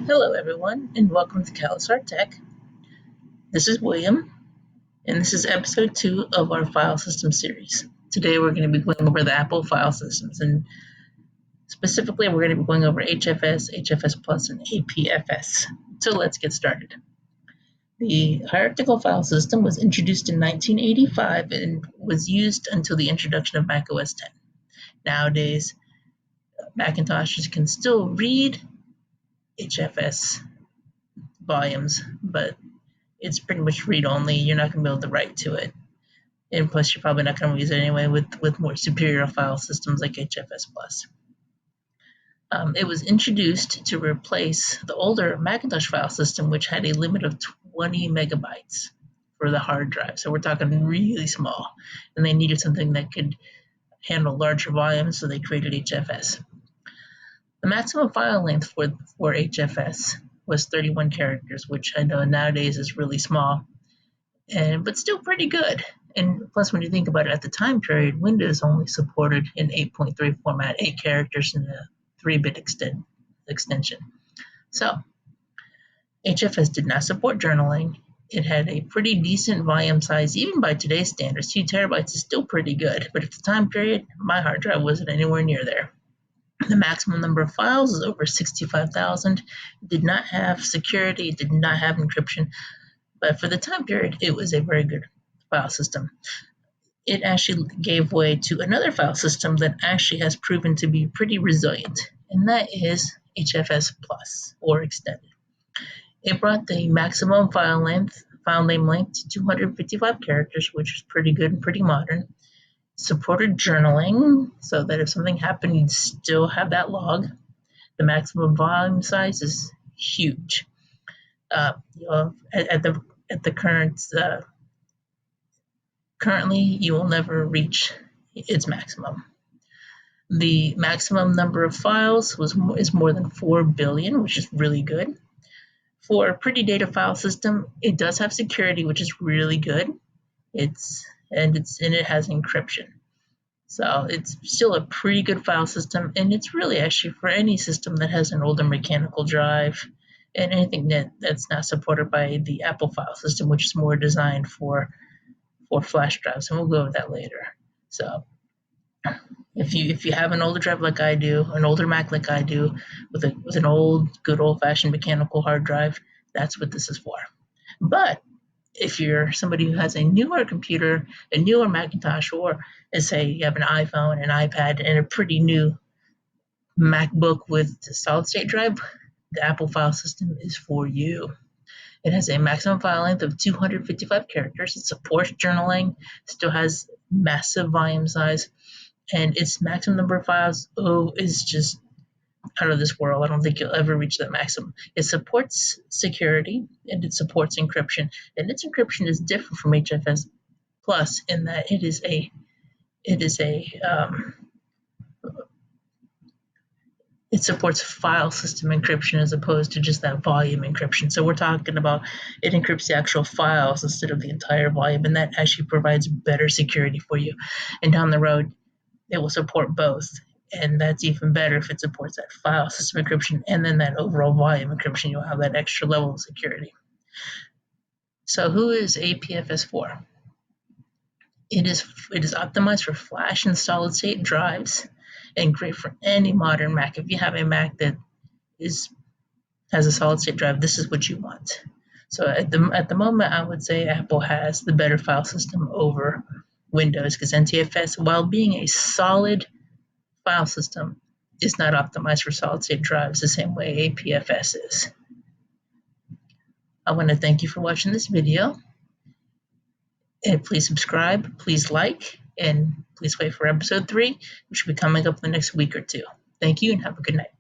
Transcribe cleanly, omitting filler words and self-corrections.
Hello everyone, and welcome to CalStar Tech. This is William, and this is episode 2 of our file system series. Today we're going to be going over the Apple file systems, and specifically we're going to be going over HFS, HFS Plus, and APFS. So let's get started. The hierarchical file system was introduced in 1985 and was used until the introduction of Mac OS X. Nowadays, Macintoshes can still read HFS volumes, but it's pretty much read-only. You're not going to be able to write to it. And plus, you're probably not going to use it anyway with more superior file systems like HFS Plus. It was introduced to replace the older Macintosh file system, which had a limit of 20 megabytes for the hard drive. So we're talking really small. And they needed something that could handle larger volumes, so they created HFS. The maximum file length for HFS was 31 characters, which I know nowadays is really small, but still pretty good. And plus, when you think about it, at the time period, Windows only supported in 8.3 format, 8 characters in a 3-bit extension. So HFS did not support journaling. It had a pretty decent volume size, even by today's standards. 2 terabytes is still pretty good, but at the time period, my hard drive wasn't anywhere near there. The maximum number of files is over 65,000. It did not have security, it did not have encryption, but for the time period, it was a very good file system. It actually gave way to another file system that actually has proven to be pretty resilient, and that is HFS Plus, or Extended. It brought the maximum file name length to 255 characters, which is pretty good and pretty modern. Supported journaling, so that if something happened, you'd still have that log. The maximum volume size is huge. At the currently, you will never reach its maximum. The maximum number of files is more than 4 billion, which is really good. For a pretty data file system, it does have security, which is really good. It has encryption. So it's still a pretty good file system, and it's really actually for any system that has an older mechanical drive and anything that's not supported by the Apple file system, which is more designed for flash drives, and we'll go over that later. So if you have an older drive like I do, an older Mac like I do, with an old good old-fashioned mechanical hard drive, that's what this is for. But if you're somebody who has a newer computer, a newer Macintosh, or say you have an iPhone, an iPad, and a pretty new MacBook with a solid-state drive, the Apple file system is for you. It has a maximum file length of 255 characters. It supports journaling, still has massive volume size, and its maximum number of files is just out of this world. I don't think you'll ever reach that maximum. It supports security, and it supports encryption, and its encryption is different from HFS Plus in that it supports file system encryption as opposed to just that volume encryption. So we're talking about it encrypts the actual files instead of the entire volume, and that actually provides better security for you. And down the road, it will support both. And that's even better if it supports that file system encryption and then that overall volume encryption. You'll have that extra level of security. So who is APFS for? It is optimized for flash and solid state drives and great for any modern Mac. If you have a Mac that has a solid state drive, this is what you want. So at the moment, I would say Apple has the better file system over Windows, because NTFS, while being a solid file system, is not optimized for solid-state drives the same way APFS is. I want to thank you for watching this video, and please subscribe, please like, and please wait for episode 3, which will be coming up in the next week or two. Thank you, and have a good night.